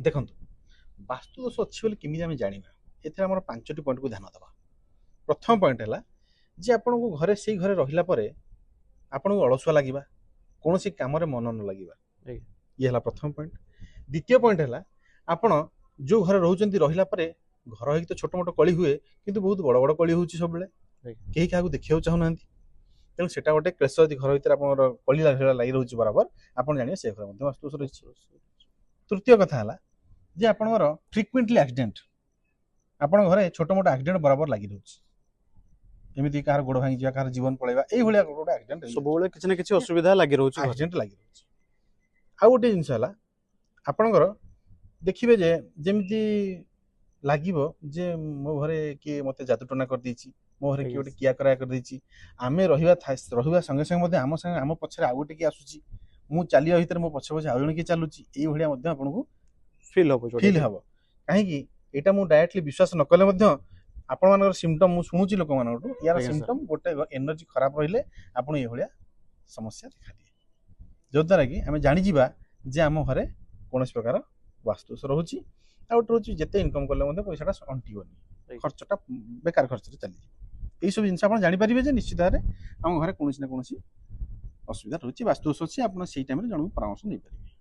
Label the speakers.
Speaker 1: ଦେଖନ୍ତୁ ବାସ୍ତୁ ଦୋଷ ଅଛି ବୋଲି କେମିତି ଆମେ ଜାଣିବା ଏଥିରେ ଆମର 5ଟି ପଏଣ୍ଟକୁ ଧ୍ୟାନ ଦେବା। ପ୍ରଥମ ପଏଣ୍ଟ ହେଲା ଯେ ଆପଣଙ୍କୁ ଘରେ ସେଇ ଘରେ ରହିଲା ପରେ ଆପଣଙ୍କୁ ଅଳସୁଆ ଲାଗିବା, କୌଣସି କାମରେ ମନ ନ ଲାଗିବା, ଇଏ ହେଲା ପ୍ରଥମ ପଏଣ୍ଟ। ଦ୍ୱିତୀୟ ପଏଣ୍ଟ ହେଲା ଆପଣ ଯୋଉ ଘରେ ରହୁଛନ୍ତି ରହିଲା ପରେ ଘର ହେଇକି ତ ଛୋଟ ମୋଟ କଳି ହୁଏ କିନ୍ତୁ ବହୁତ ବଡ଼ ବଡ଼ କଳି ହେଉଛି ସବୁବେଳେ, କେହି କାହାକୁ ଦେଖିବାକୁ ଚାହୁଁନାହାନ୍ତି, ତେଣୁ ସେଟା ଗୋଟେ କ୍ଲେଶ ଯଦି ଘର ଭିତରେ ଆପଣଙ୍କର କଳି ଲାଗି ରହୁଛି ବରାବର ଆପଣ ଜାଣିବେ ସେ ଘର ମଧ୍ୟ ବାସ୍ତୁ ଦୋଷ ରହିଛି। ତୃତୀୟ କଥା ହେଲା ଯେ ଆପଣଙ୍କର ଫ୍ରିକ୍ୱେଣ୍ଟଲି ଆକ୍ସିଡେଣ୍ଟ, ଆପଣଙ୍କ ଘରେ ଛୋଟ ମୋଟ ଆକ୍ସିଡେଣ୍ଟ ବରାବର ଲାଗି ରହୁଛି, ଏମିତି କାହାର ଗୋଡ଼ ଭାଙ୍ଗିଯିବା, କାହାର ଜୀବନ ପଳେଇବା, ଏଇଭଳିଆ ଗୋଟେ ଆକ୍ସିଡେଣ୍ଟ
Speaker 2: ସବୁବେଳେ କିଛି ନା କିଛି ଅସୁବିଧା ଲାଗି ରହୁଛି,
Speaker 1: ଆକ୍ସିଡେଣ୍ଟ ଲାଗି ରହୁଛି। ଆଉ ଗୋଟେ ଜିନିଷ ହେଲା ଆପଣଙ୍କର ଦେଖିବେ ଯେ ଯେମିତି ଲାଗିବ ଯେ ମୋ ଘରେ କିଏ ମୋତେ ଯାଦୁଟଣା କରିଦେଇଛି, ମୋ ଘରେ କିଏ ଗୋଟେ କିଆ କରା କରିଦେଇଛି, ଆମେ ରହିବା ସଙ୍ଗେ ସଙ୍ଗେ ମଧ୍ୟ ଆମ ପଛରେ ଆଉ ଗୋଟେ କିଏ ଆସୁଛି, ମୁଁ ଚାଲିବା ଭିତରେ ମୋ ପଛେ ପଛେ ଆଉ ଜଣେ କିଏ ଚାଲୁଛି, ଏଇଭଳିଆ ମଧ୍ୟ ଆପଣଙ୍କୁ ଫିଲ୍ ହବ। କାହିଁକି ଏଇଟା ମୁଁ ଡାଇରେକ୍ଟଲି ବିଶ୍ୱାସ ନ କଲେ ମଧ୍ୟ ଆପଣମାନଙ୍କର ସିମ୍ପଟମ୍ ମୁଁ ଶୁଣୁଛି ଲୋକମାନଙ୍କଠୁ, ୟାର ସିମ୍ପଟମ୍ ଗୋଟେ ଏନର୍ଜି ଖରାପ ରହିଲେ ଆପଣ ଏଇଭଳିଆ ସମସ୍ୟା ଦେଖାଦିଏ, ଯଦ୍ୱାରା କି ଆମେ ଜାଣିଯିବା ଯେ ଆମ ଘରେ କୌଣସି ପ୍ରକାର ବାସ୍ତୁ ଦୋଷ ରହୁଛି। ଆଉ ଗୋଟେ ରହୁଛି ଯେତେ ଇନକମ୍ କଲେ ମଧ୍ୟ ପଇସାଟା ଅଣ୍ଟିବନି, ଖର୍ଚ୍ଚଟା ବେକାର ଖର୍ଚ୍ଚରେ ଚାଲିଯିବ। ଏଇସବୁ ଜିନିଷ ଆପଣ ଜାଣିପାରିବେ ଯେ ନିଶ୍ଚିତ ଭାବରେ ଆମ ଘରେ କୌଣସି ନା କୌଣସି ଅସୁବିଧା ରହୁଛି, ବାସ୍ତୁ ଦୋଷ ଅଛି, ଆପଣ ସେଇ ଟାଇମରେ ଜଣଙ୍କୁ ପରାମର୍ଶ ନେଇପାରିବେ।